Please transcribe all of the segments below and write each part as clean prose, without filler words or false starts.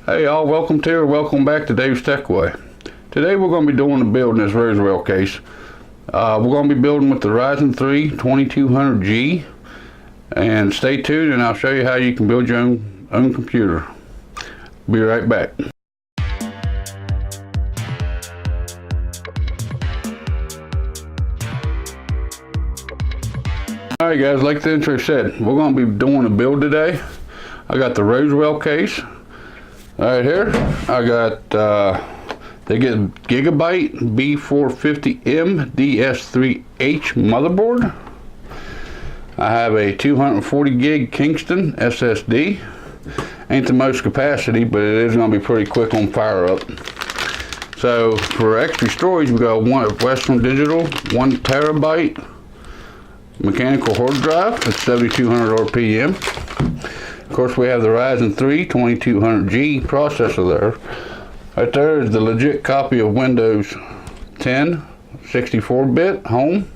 Hey y'all, welcome to or welcome back to Dave's Tech Way. Today we're going to be doing a build in this Rosewill case. We're going to be building with the Ryzen3 2200G, and stay tuned and I'll show you how you can build your own computer. Be right back. Alright guys, like the intro said, we're going to be doing a build today. I got the Rosewill case. Right here, I got the Gigabyte B450M DS3H motherboard. I have a 240 gig Kingston SSD. Ain't the most capacity, but it is going to be pretty quick on fire up. So for extra storage, we got one Western Digital 1 terabyte mechanical hard drive. It's 7200 RPM. Of course, we have the Ryzen3 2200G processor there. Right there is the legit copy of Windows 10 64-bit home.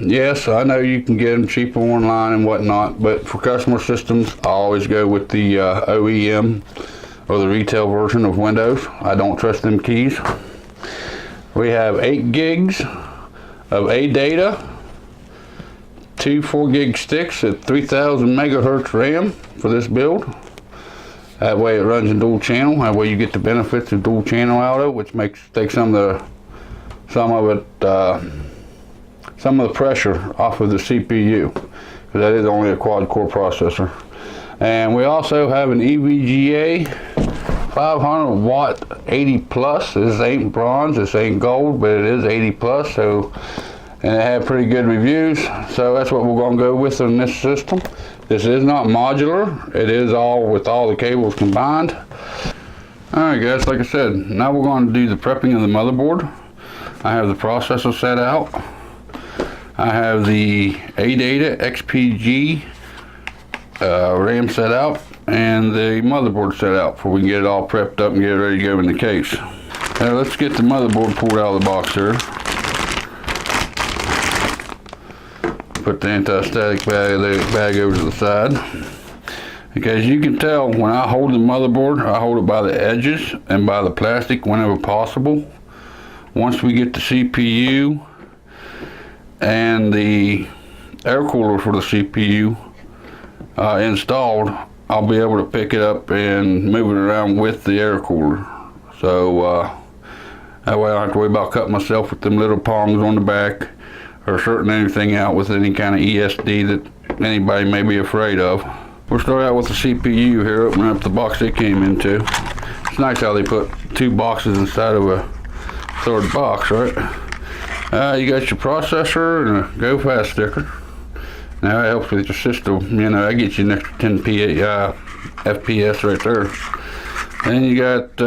Yes, I know you can get them cheaper online and whatnot, but for customer systems, I always go with the OEM or the retail version of Windows. I don't trust them keys. We have 8 gigs of Adata. 2 4 gig sticks at 3000 megahertz RAM for this build. That way it runs in dual channel. That way you get the benefits of dual channel out of it, which takes some of the pressure off of the CPU, because that is only a quad core processor. And we also have an EVGA 500 watt 80 plus. This ain't bronze, this ain't gold, but it is 80 plus. And it had pretty good reviews, so that's what we're going to go with in this system. This is not modular. It is all with all the cables combined. Alright guys, like I said, now we're going to do the prepping of the motherboard. I have the processor set out. I have the Adata XPG RAM set out, and the motherboard set out before we can get it all prepped up and get it ready to go in the case. Now let's get the motherboard pulled out of the box here. Put the anti-static bag over to the side. Because you can tell when I hold the motherboard, I hold it by the edges and by the plastic whenever possible. Once we get the CPU and the air cooler for the CPU installed, I'll be able to pick it up and move it around with the air cooler. So that way I don't have to worry about cutting myself with them little prongs on the back, or shorting anything out with any kind of ESD that anybody may be afraid of. We'll start out with the CPU here, opening up the box they came into. It's nice how they put 2 boxes inside of a 3rd box, right? You got your processor and a Go Fast sticker. Now that helps with your system, you know, that gets you an extra 10 FPS right there. Then you got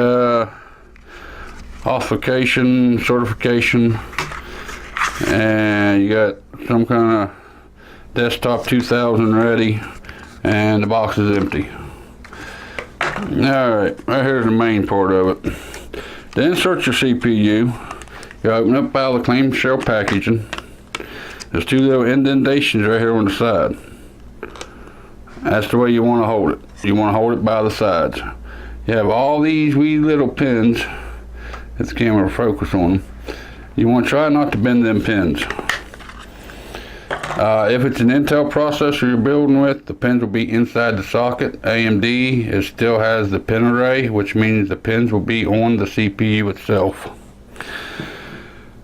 authentication, certification, and you got some kind of desktop 2000 ready, and the box is empty. Alright, right here's the main part of it. To insert your CPU, you open up out of the clamshell packaging. There's 2 little indentations right here on the side. That's the way you want to hold it. You want to hold it by the sides. You have all these wee little pins. If the camera will focus on them. You want to try not to bend them pins. If it's an Intel processor you're building with, the pins will be inside the socket. AMD, it still has the pin array, which means the pins will be on the CPU itself.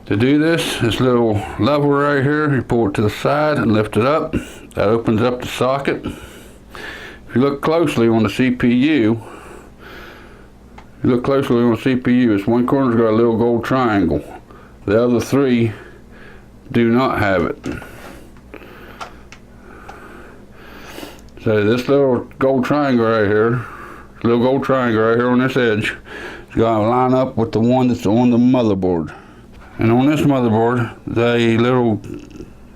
To do this little lever right here, you pull it to the side and lift it up. That opens up the socket. If you look closely on the CPU, it's one corner's got a little gold triangle. The other 3 do not have it. So this little gold triangle right here on this edge, is going to line up with the one that's on the motherboard. And on this motherboard, the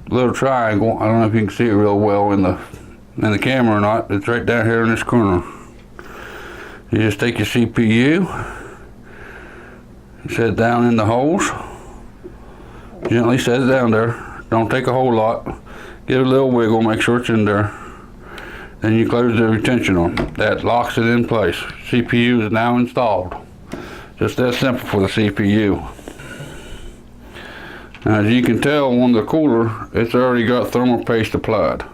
little triangle, I don't know if you can see it real well in the camera or not, it's right down here in this corner. You just take your CPU, set it down in the holes. Gently set it down there. Don't take a whole lot. Give it a little wiggle, make sure it's in there. Then you close the retention on. That locks it in place. CPU is now installed. Just that simple for the CPU. Now, as you can tell on the cooler, it's already got thermal paste applied.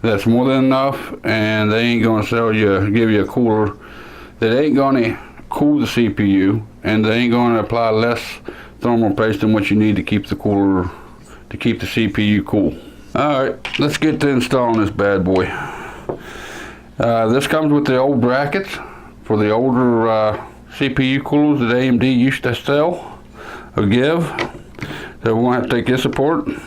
That's more than enough, and they ain't gonna give you a cooler that ain't gonna cool the CPU, and they ain't gonna apply less thermal paste than what you need to keep the cooler, to keep the CPU cool. Alright, let's get to installing this bad boy. This comes with the old brackets for the older CPU coolers that AMD used to sell or give. So we're going to have to take this apart. And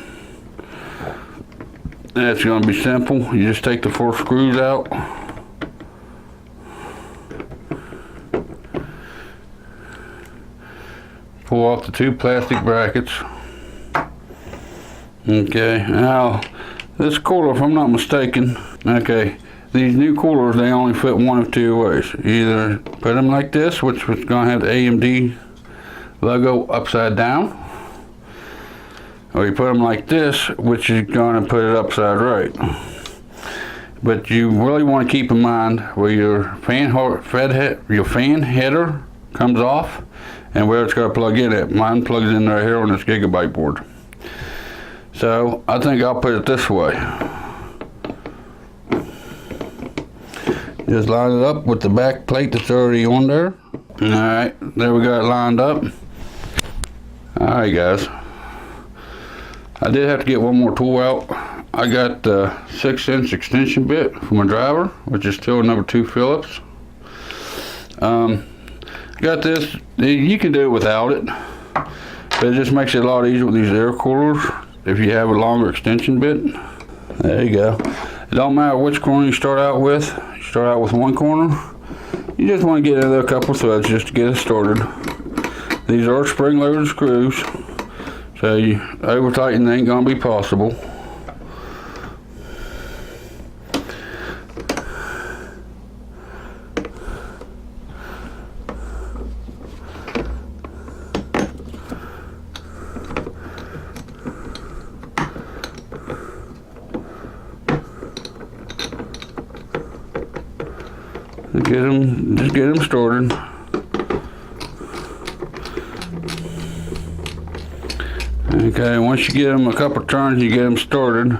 it's going to be simple. You just take the 4 screws out. Pull off the 2 plastic brackets. Okay, now this cooler, if I'm not mistaken, okay, these new coolers, they only fit one of 2 ways. Either put them like this, which was going to have the AMD logo upside down, or you put them like this, which is going to put it upside right. But you really want to keep in mind where your fan header comes off and where it's got to plug in at. Mine plugs in right here on this Gigabyte board. So I think I'll put it this way. Just line it up with the back plate that's already on there. Alright, there we got it lined up. Alright guys, I did have to get one more tool out. I got the 6" extension bit for my driver, which is still number 2 Phillips. Got this, you can do it without it, but it just makes it a lot easier with these air coolers if you have a longer extension bit. There you go. It don't matter which corner you start out with. You start out with one corner. You just want to get another couple threads just to get it started. These are spring-loaded screws, so you over tighten ain't gonna be possible. Just get them started. Okay, once you get them a couple turns, you get them started.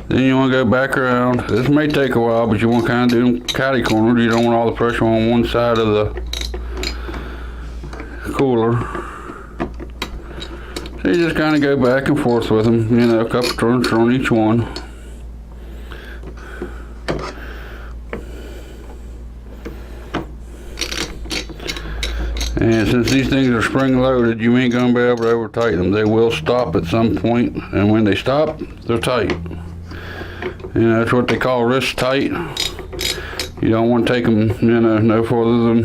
Then you want to go back around. This may take a while, but you want to kind of do them catty cornered. You don't want all the pressure on one side of the cooler. So you just kind of go back and forth with them. You know, a couple turns on each one. And since these things are spring loaded, you ain't gonna be able to over tighten them. They will stop at some point, and when they stop, they're tight. You know, that's what they call wrist tight. You don't want to take them, you know, no further than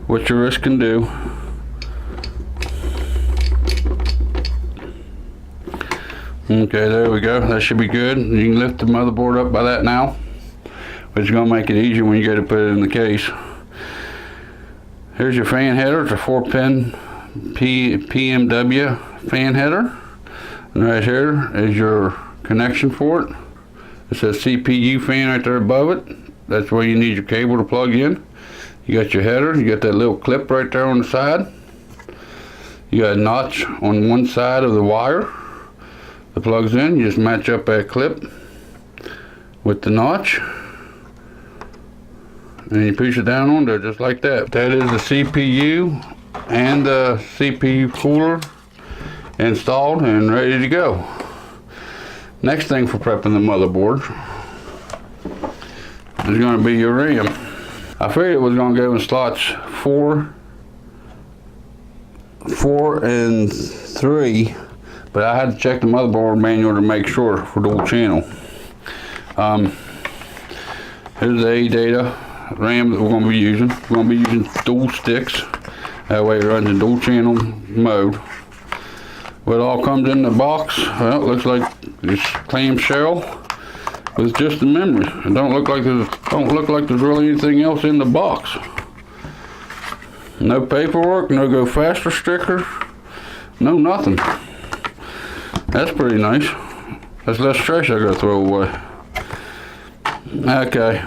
what your wrist can do. Okay, there we go. That should be good. You can lift the motherboard up by that now, which is gonna make it easier when you go to put it in the case. Here's your fan header. It's a 4-pin PMW fan header. And right here is your connection for it. It says CPU fan right there above it. That's where you need your cable to plug in. You got your header. You got that little clip right there on the side. You got a notch on one side of the wire that plugs in. You just match up that clip with the notch. And you push it down on there just like that. That is the CPU and the CPU cooler installed and ready to go. Next thing for prepping the motherboard is going to be your RAM. I figured it was going to go in slots 4 and 3, but I had to check the motherboard manual to make sure for dual channel. Here's the Adata RAM that we're going to be using. We're going to be using dual sticks. That way it runs in dual channel mode. What all comes in the box? Well, it looks like this clamshell with just the memory. It don't look like there's really anything else in the box. No paperwork, no go faster sticker, no nothing. That's pretty nice. That's less trash I gotta throw away. Okay,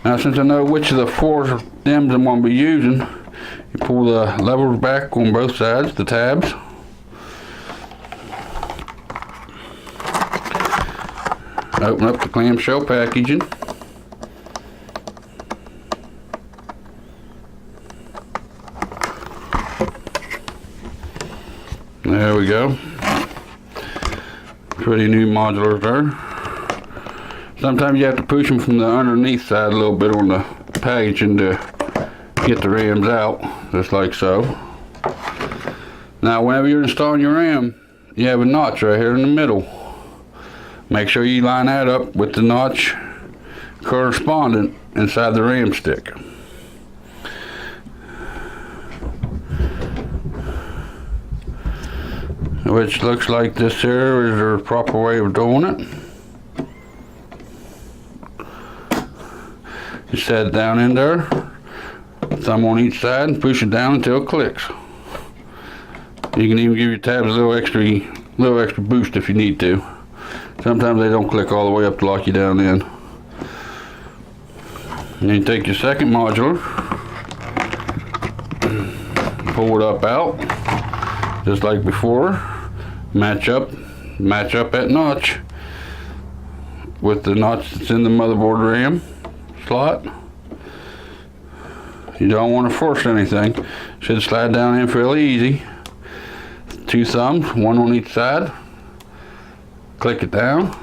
now since I know which of the 4 DIMMs I'm going to be using, you pull the levers back on both sides, the tabs. Open up the clamshell packaging. There we go. Pretty new modulars there. Sometimes you have to push them from the underneath side a little bit on the packaging to get the RAMs out, just like so. Now whenever you're installing your RAM, you have a notch right here in the middle. Make sure you line that up with the notch correspondent inside the RAM stick. Which looks like this here is the proper way of doing it. You set it down in there, thumb on each side, and push it down until it clicks. You can even give your tabs a little extra boost if you need to. Sometimes they don't click all the way up to lock you down in. And you take your second modular, pull it up out, just like before. Match up that notch with the notch that's in the motherboard RAM slot. You don't want to force anything. Should slide down in fairly easy. 2 thumbs, 1 on each side. Click it down.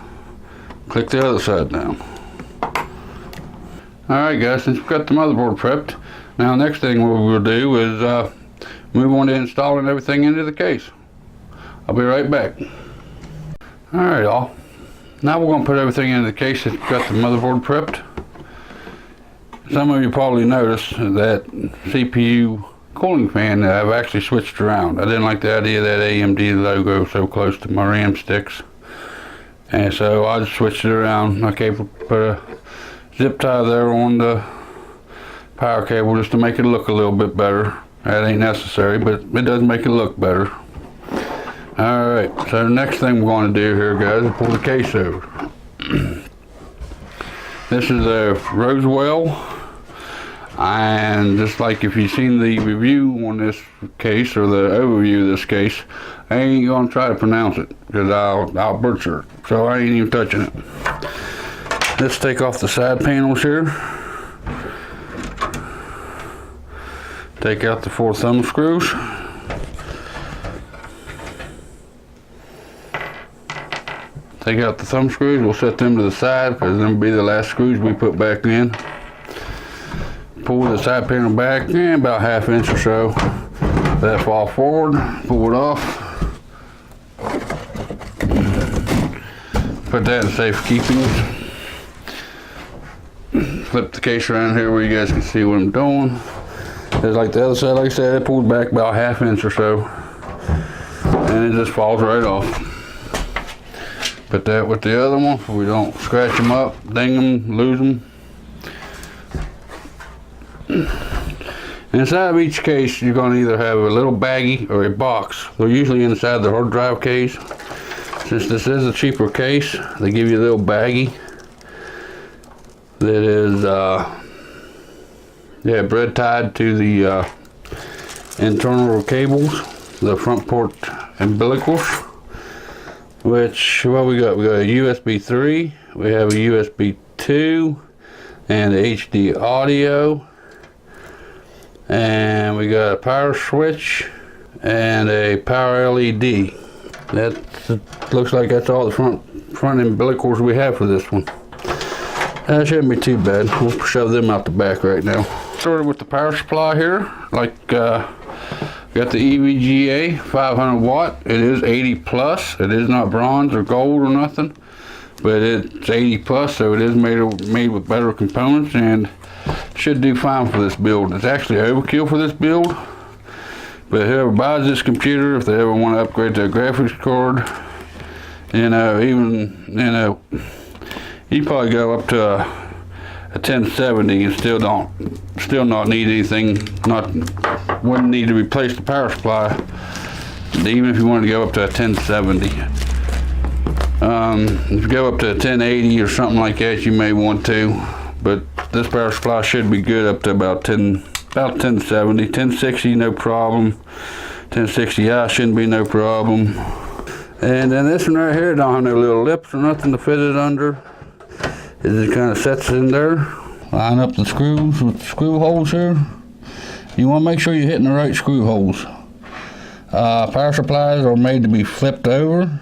Click the other side down. Alright guys, since we've got the motherboard prepped, now next thing we'll do is move on to installing everything into the case. I'll be right back. Alright y'all, now we're going to put everything into the case that's got the motherboard prepped. Some of you probably noticed that CPU cooling fan that I've actually switched around. I didn't like the idea of that AMD logo so close to my RAM sticks. And so I just switched it around. I put a zip tie there on the power cable just to make it look a little bit better. That ain't necessary, but it does make it look better. Alright, so the next thing we're going to do here, guys, is pull the case over. This is a Rosewill, and just like if you've seen the review on this case, or the overview of this case, I ain't going to try to pronounce it, because I'll butcher it, so I ain't even touching it. Let's take off the side panels here. Take out the 4 thumb screws. Take out the thumb screws, we'll set them to the side because them will be the last screws we put back in. Pull the side panel back about 1/2 inch or so. Let that fall forward, pull it off. Put that in safekeeping. Flip the case around here where you guys can see what I'm doing. Just like the other side, like I said, it pulled back about 1/2 inch or so. And it just falls right off. Put that with the other one so we don't scratch them up, ding them, lose them. Inside of each case, you're going to either have a little baggie or a box. They're usually inside the hard drive case. Since this is a cheaper case, they give you a little baggie that is bread tied to the internal cables, the front port umbilicals. Which, what we got? We got a USB 3, we have a USB 2, and the HD audio, and we got a power switch, and a power LED. That looks like that's all the front umbilicals we have for this one. That shouldn't be too bad. We'll shove them out the back right now. Started with the power supply here, got the EVGA 500 watt. It is 80 plus. It is not bronze or gold or nothing, but it's 80 plus, so it is made with better components and should do fine for this build. It's actually overkill for this build, but whoever buys this computer, if they ever want to upgrade their graphics card, you probably go up to a 1070 and still not need anything. Wouldn't need to replace the power supply, even if you wanted to go up to a 1070. If you go up to 1080 or something like that, you may want to, but this power supply should be good up to about 1070, 1060, no problem. 1060i shouldn't be no problem. And then this one right here don't have no little lips or nothing to fit it under. It just kind of sets in there. Line up the screws with the screw holes here. You want to make sure you're hitting the right screw holes. Power supplies are made to be flipped over,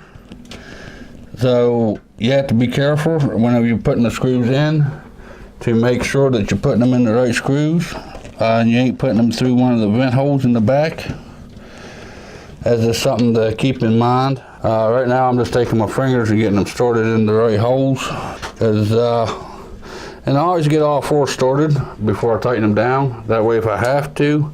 so you have to be careful whenever you're putting the screws in to make sure that you're putting them in the right screws, and you ain't putting them through one of the vent holes in the back. That's just something to keep in mind. Right now I'm just taking my fingers and getting them started in the right holes, and I always get all four started before I tighten them down. That way if I have to,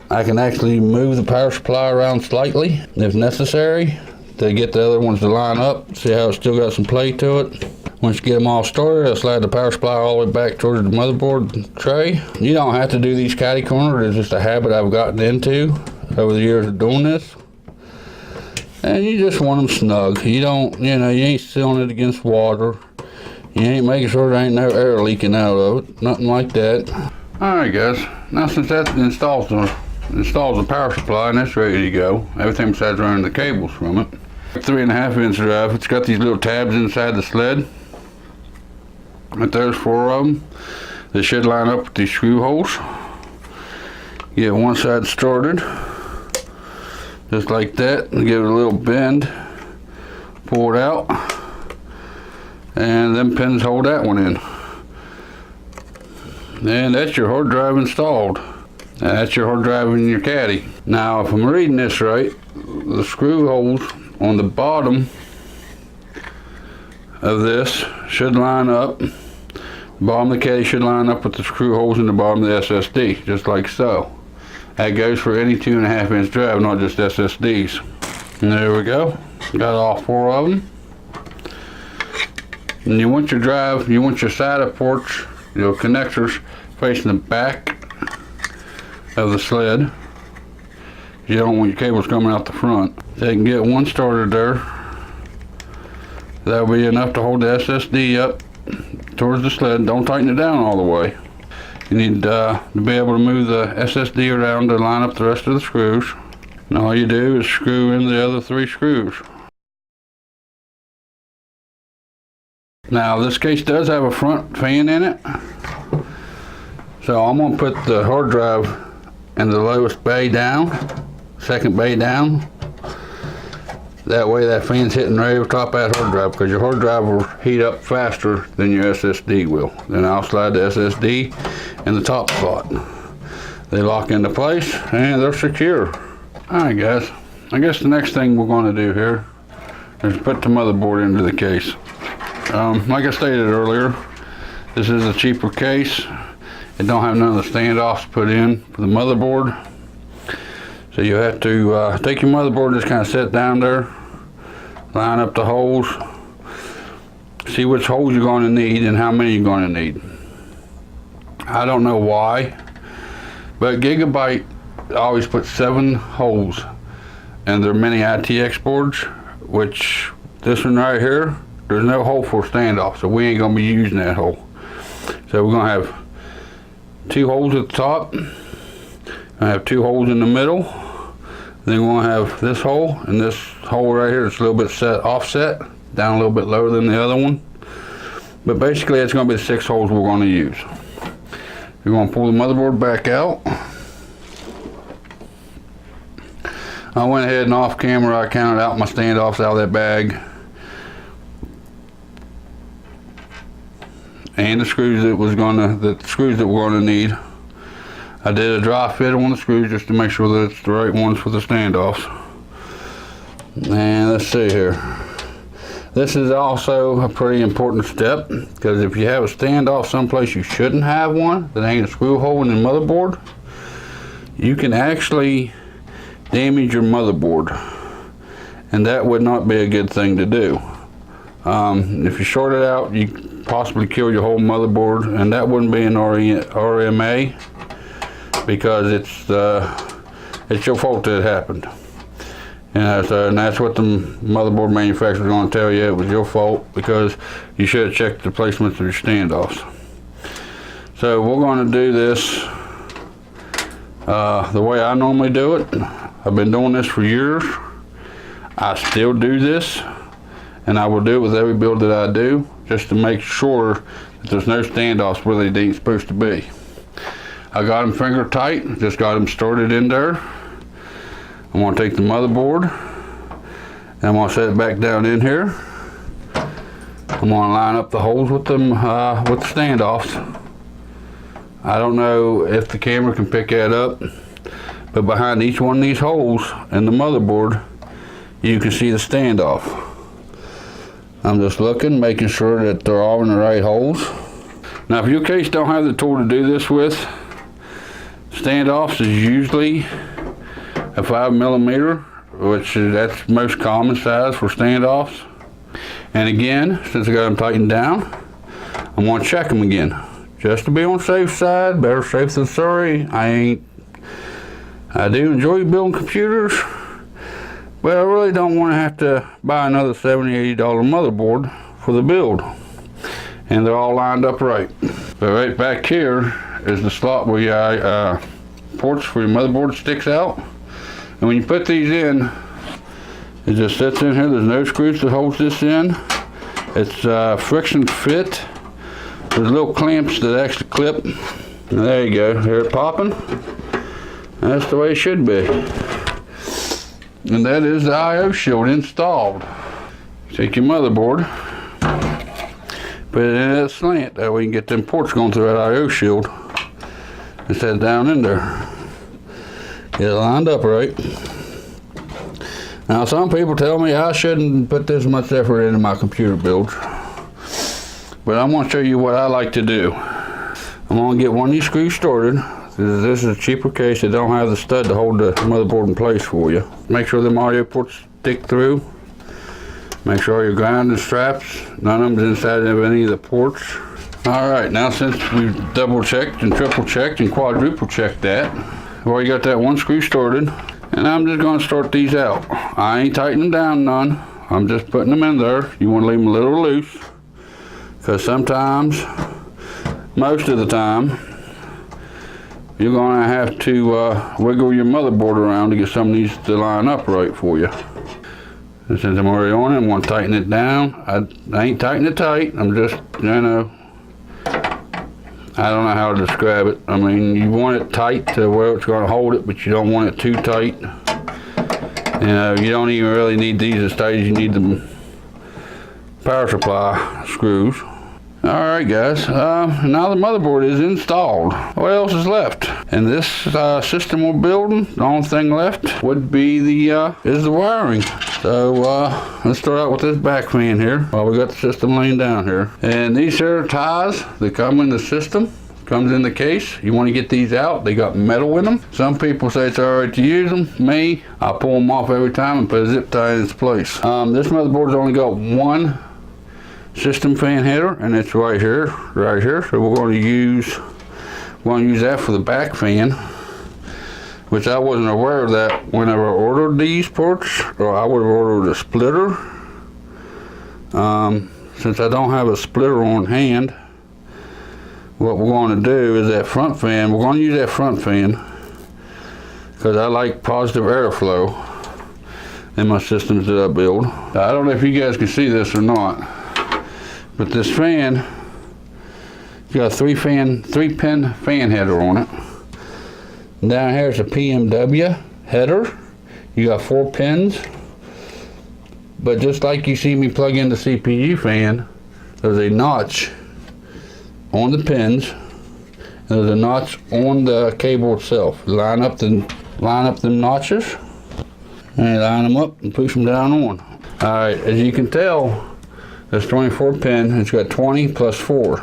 I can actually move the power supply around slightly if necessary to get the other ones to line up. See how it's still got some play to it. Once you get them all started, I'll slide the power supply all the way back towards the motherboard tray. You don't have to do these catty corners. It's just a habit I've gotten into over the years of doing this. And you just want them snug. You don't, you ain't sealing it against water. You ain't making sure there ain't no air leaking out of it. Nothing like that. Alright guys, now since that installs the power supply and that's ready to go, everything besides running the cables from it. 3.5-inch drive, it's got these little tabs inside the sled. But there's 4 of them. They should line up with these screw holes. Get one side started, just like that, and give it a little bend. Pull it out, and them pins hold that one in. And that's your hard drive installed. And that's your hard drive in your caddy. Now, if I'm reading this right, the screw holes on the bottom of this should line up. The bottom of the caddy should line up with the screw holes in the bottom of the SSD, just like so. That goes for any 2.5-inch drive, not just SSDs. And there we go. Got all 4 of them. And you want your drive, you want your SATA ports, your connectors facing the back of the sled. You don't want your cables coming out the front. So you can get one started there. That'll be enough to hold the SSD up towards the sled. Don't tighten it down all the way. You need to be able to move the SSD around to line up the rest of the screws. And all you do is screw in the other 3 screws. Now this case does have a front fan in it. So I'm going to put the hard drive in the lowest bay down, second bay down. That way that fan's hitting right over top of that hard drive, because your hard drive will heat up faster than your SSD will. Then I'll slide the SSD in the top spot. They lock into place and they're secure. Alright guys, I guess the next thing we're going to do here is put the motherboard into the case. Like I stated earlier, this is a cheaper case. It don't have none of the standoffs put in for the motherboard. So you have to take your motherboard, just kind of set down there, line up the holes, see which holes you're going to need and how many you're going to need. I don't know why, but Gigabyte always puts 7 holes in their mini ITX boards, which this one right here, there's no hole for standoff, so we ain't going to be using that hole. So we're going to have 2 holes at the top. I have 2 holes in the middle. Then we're going to have this hole and this hole right here. It's a little bit offset, down a little bit lower than the other one. But basically it's going to be the 6 holes we're going to use. We're going to pull the motherboard back out. I went ahead and off camera, I counted out my standoffs out of that bag. And the screws that we're going to need. I did a dry fit on the screws just to make sure that it's the right ones for the standoffs. And let's see here. This is also a pretty important step, because if you have a standoff someplace you shouldn't have one, that ain't a screw hole in the motherboard, you can actually damage your motherboard. And that would not be a good thing to do. If you short it out, you possibly kill your whole motherboard, and that wouldn't be an RMA, because it's your fault that it happened. And that's what the motherboard manufacturer is going to tell you. It was your fault because you should have checked the placements of your standoffs. So we're going to do this the way I normally do it. I've been doing this for years. I still do this, and I will do it with every build that I do, just to make sure that there's no standoffs where they ain't supposed to be. I got them finger tight, just got them started in there. I'm going to take the motherboard, and I'm going to set it back down in here. I'm going to line up the holes with them with the standoffs. I don't know if the camera can pick that up, but behind each one of these holes in the motherboard, you can see the standoff. I'm just looking, making sure that they're all in the right holes. Now, if your case don't have the tool to do this with, standoffs is usually a 5mm, which that's most common size for standoffs. And again, since I got them tightened down, I'm going to check them again. Just to be on the safe side, better safe than sorry. I do enjoy building computers, but I really don't want to have to buy another $70, $80 motherboard for the build. And they're all lined up right. So right back here is the slot where your ports for your motherboard sticks out. And when you put these in, it just sits in here. There's no screws that holds this in. It's friction fit. There's little clamps that actually clip. And there you go. Hear it popping? That's the way it should be. And that is the I/O shield installed. Take your motherboard, put it in that slant. That way you can get them ports going through that I/O shield. And set it down in there. Get it lined up right. Now, some people tell me I shouldn't put this much effort into my computer builds. But I'm going to show you what I like to do. I'm going to get one of these screws started. This is a cheaper case that don't have the stud to hold the motherboard in place for you. Make sure the audio ports stick through. Make sure your grounding straps, none of them's inside of any of the ports. Alright, now since we've double checked and triple checked and quadruple checked that, we've already got that one screw started. And I'm just going to start these out. I ain't tightening them down none. I'm just putting them in there. You want to leave them a little loose, because sometimes, most of the time, you're going to have to wiggle your motherboard around to get some of these to line up right for you. And since I'm already on it, I'm going to tighten it down. I ain't tightening it tight. I'm just, you know, I don't know how to describe it. I mean, you want it tight to where it's going to hold it, but you don't want it too tight. You know, you don't even really need these as tight as you need the power supply screws. Alright guys, now the motherboard is installed. What else is left? In this system we're building, the only thing left would be the wiring. So let's start out with this back fan here while we got the system laying down here. And these here ties that come in the system, comes in the case. You want to get these out. They got metal in them. Some people say it's alright to use them. Me, I pull them off every time and put a zip tie in its place. This motherboard's only got one system fan header, and it's right here. So we're going to use that for the back fan, which I wasn't aware of that whenever I ordered these ports, or I would have ordered a splitter. Since I don't have a splitter on hand, what we're going to do is that front fan, we're going to use that front fan because I like positive airflow in my systems that I build. I don't know if you guys can see this or not, but this fan, you got a three pin fan header on it. Down here is a PMW header. You got 4 pins, but just like you see me plug in the CPU fan, there's a notch on the pins, and there's a notch on the cable itself. Line up them notches, and line them up and push them down on. All right, as you can tell, this 24 pin, it's got 20 plus 4.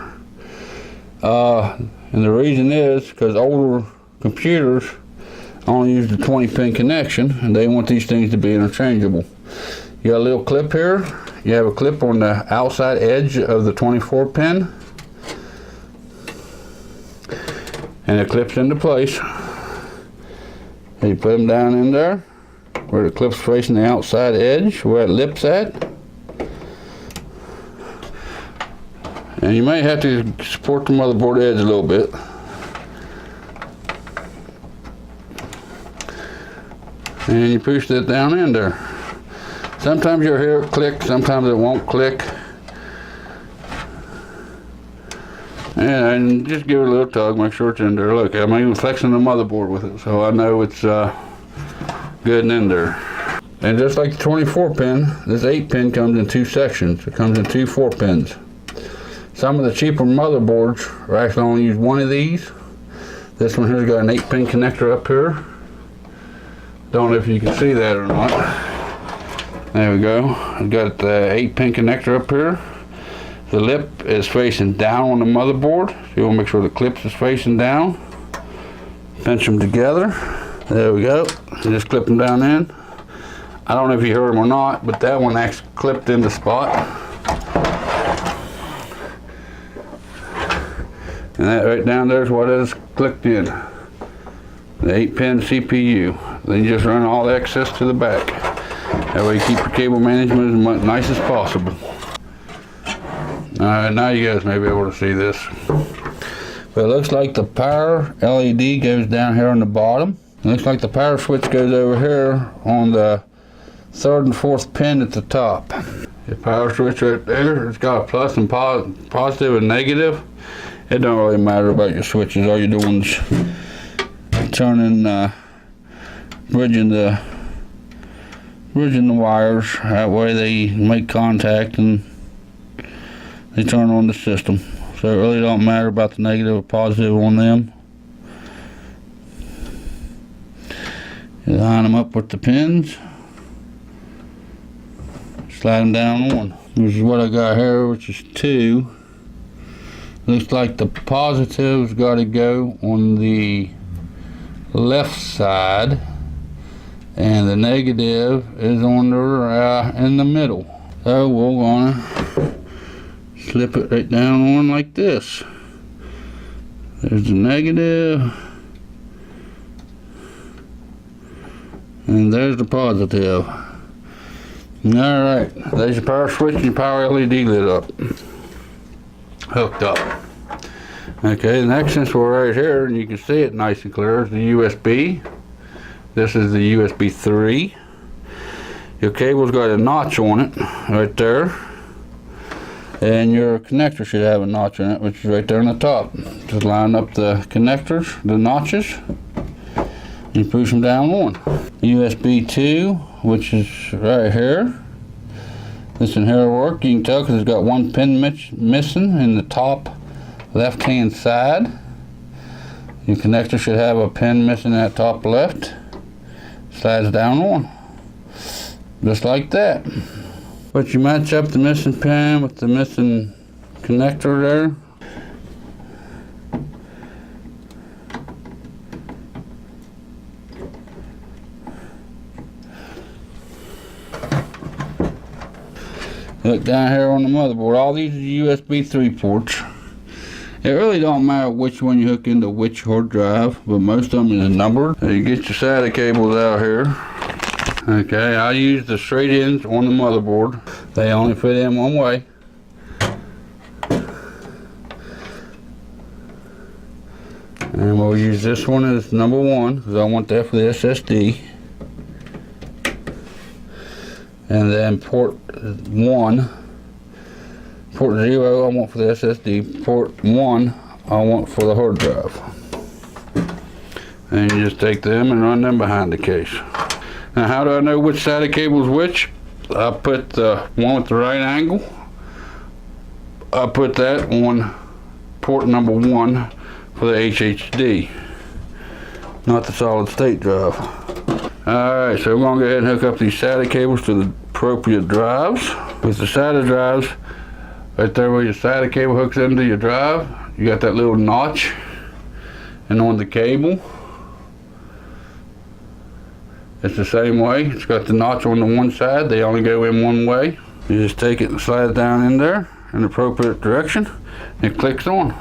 And the reason is because older computers only use the 20 pin connection, and they want these things to be interchangeable. You got a little clip here. You have a clip on the outside edge of the 24 pin, and it clips into place. And you put them down in there, where the clip's facing the outside edge, where it lip's at. And you may have to support the motherboard edge a little bit. And you push that down in there. Sometimes you'll hear it click, sometimes it won't click. And just give it a little tug, make sure it's in there. Look, I'm even flexing the motherboard with it, so I know it's good and in there. And just like the 24 pin, this 8 pin comes in 2 sections. It comes in 2 4 pins. Some of the cheaper motherboards are actually only use 1 of these. This one here's got an 8 pin connector up here. Don't know if you can see that or not. There we go. I've got the 8 pin connector up here. The lip is facing down on the motherboard. So you want to make sure the clips is facing down. Pinch them together. There we go. And just clip them down in. I don't know if you heard them or not, but that one actually clipped in the spot. And that right down there is what is clicked in. The 8 pin CPU. Then you just run all the excess to the back. That way you keep your cable management as nice as possible. Alright, now you guys may be able to see this. But it looks like the power LED goes down here on the bottom. It looks like the power switch goes over here on the 3rd and 4th pin at the top. The power switch right there, it's got a plus and positive and negative. It don't really matter about your switches. All you're doing is turning, bridging the wires. That way they make contact and they turn on the system. So it really don't matter about the negative or positive on them. You line them up with the pins. Slide them down on. This is what I got here, which is 2. Looks like the positive's got to go on the left side, and the negative is on the in the middle. So we're gonna slip it right down on like this. There's the negative, and there's the positive. Alright, there's your power switch and your power LED lit up. Hooked up. Okay, the next sensor right here, and you can see it nice and clear, is the USB. This is the USB 3. Your cable's got a notch on it, right there. And your connector should have a notch in it, which is right there on the top. Just line up the connectors, the notches, and push them down on. USB 2, which is right here. This in here will work. You can tell because it's got 1 pin missing in the top left hand side. Your connector should have a pin missing in that top left. Slides down on. Just like that. But you match up the missing pin with the missing connector there. Look down here on the motherboard, all these are USB 3 ports. It really don't matter which one you hook into which hard drive, but most of them is numbered. So you get your SATA cables out here. Okay, I use the straight ends on the motherboard. They only fit in one way. And we'll use this one as number 1 because I want that for the SSD. And then port 1, port 0 I want for the SSD, port 1 I want for the hard drive. And you just take them and run them behind the case. Now how do I know which SATA cable is which? I put the one with the right angle, I put that on port number 1 for the HHD, not the solid state drive. Alright, so we're going to go ahead and hook up these SATA cables to the appropriate drives. With the SATA drives, right there where your SATA cable hooks into your drive, you got that little notch, and on the cable, it's the same way. It's got the notch on the one side, they only go in one way. You just take it and slide it down in there in the appropriate direction, and it clicks on.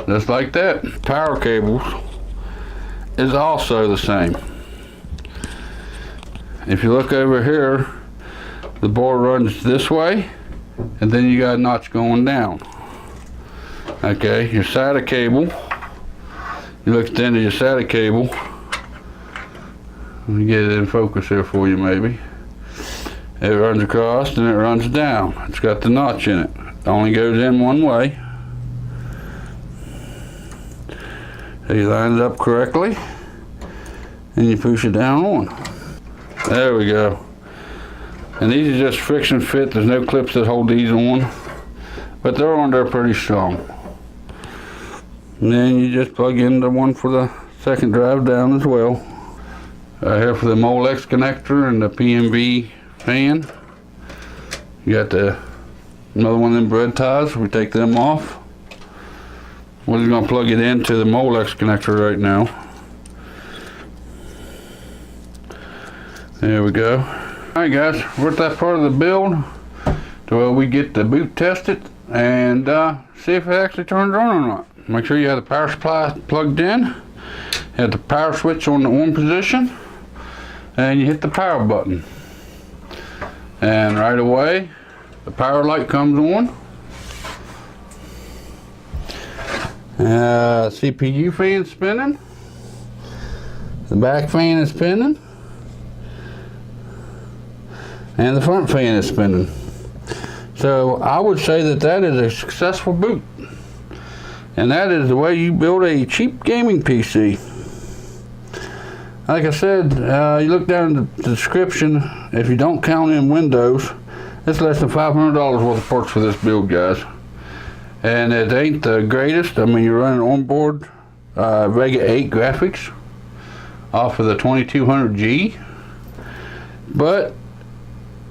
Just like that. Power cables is also the same. if you look over here, the board runs this way, and then you got a notch going down. Okay, your SATA cable, you look at the end of your SATA cable. Let me get it in focus here for you maybe. It runs across and it runs down. It's got the notch in it. It only goes in one way. So you line it up correctly and you push it down on. There we go. And these are just friction fit. There's no clips that hold these on, but they're on there pretty strong. And then you just plug in the one for the second drive down as well. Here for the Molex connector and the PMV fan. You got another one of them bread ties. We take them off. We're just going to plug it into the Molex connector right now. There we go. Alright guys, we're at that part of the build to where we get the boot tested and see if it actually turns on or not. Make sure you have the power supply plugged in, have the power switch on the on position, and you hit the power button. And right away, the power light comes on. CPU fan spinning. The back fan is spinning. And the front fan is spinning. So I would say that that is a successful boot. And that is the way you build a cheap gaming PC. Like I said, you look down in the description, if you don't count in Windows, it's less than $500 worth of parts for this build, guys. And it ain't the greatest. I mean, you're running onboard EVGA 8 graphics off of the 2200G. But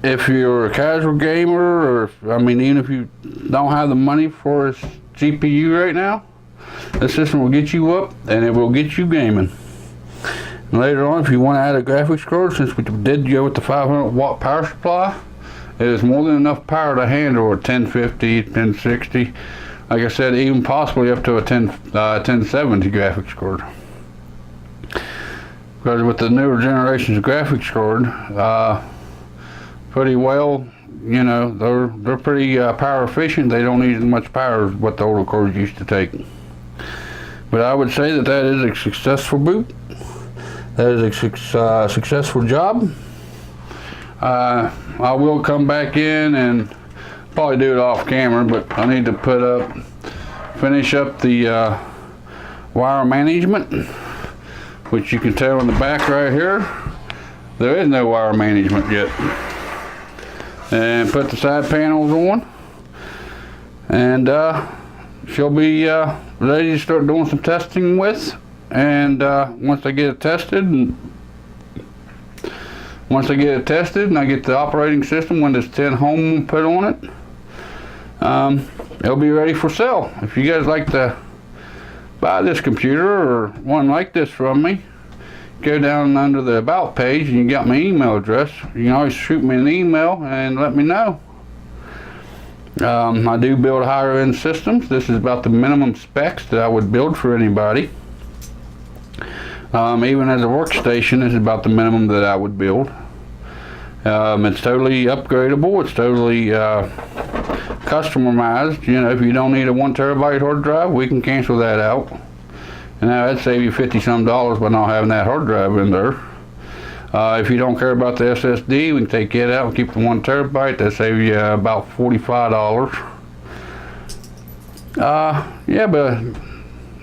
if you're a casual gamer, or even if you don't have the money for a GPU right now, this system will get you up and it will get you gaming. And later on, if you want to add a graphics card, since we did go with the 500 watt power supply, it is more than enough power to handle a 1050, 1060, like I said, even possibly up to a 1070 graphics card. Because with the newer generations of graphics card, pretty well, you know, they're pretty power efficient. They don't need as much power as what the older cards used to take. But I would say that that is a successful boot. That is a successful job. I will come back in and probably do it off camera, but I need to finish up the wire management, which you can tell in the back right here. There is no wire management yet. And put the side panels on, and she'll be ready to start doing some testing with. And once I get it tested, and I get the operating system Windows 10 Home put on it, it'll be ready for sale. If you guys like to buy this computer or one like this from me, go down under the About page and you got my email address. You can always shoot me an email and let me know. I do build higher end systems. This is about the minimum specs that I would build for anybody. Even as a workstation, this is about the minimum that I would build. It's totally upgradable. It's totally customized. You know, if you don't need a 1 terabyte hard drive, we can cancel that out. And that'd save you $50-some by not having that hard drive in there. If you don't care about the SSD, we can take it out and keep the 1 terabyte. That'd save you about $45. Yeah, but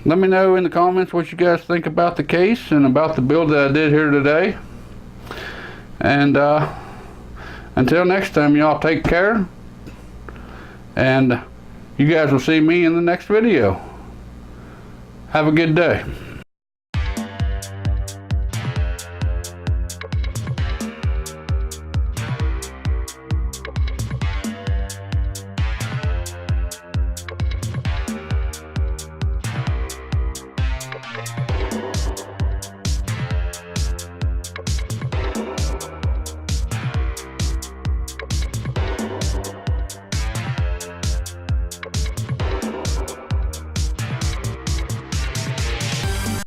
let me know in the comments what you guys think about the case and about the build that I did here today. And until next time, y'all take care. And you guys will see me in the next video. Have a good day.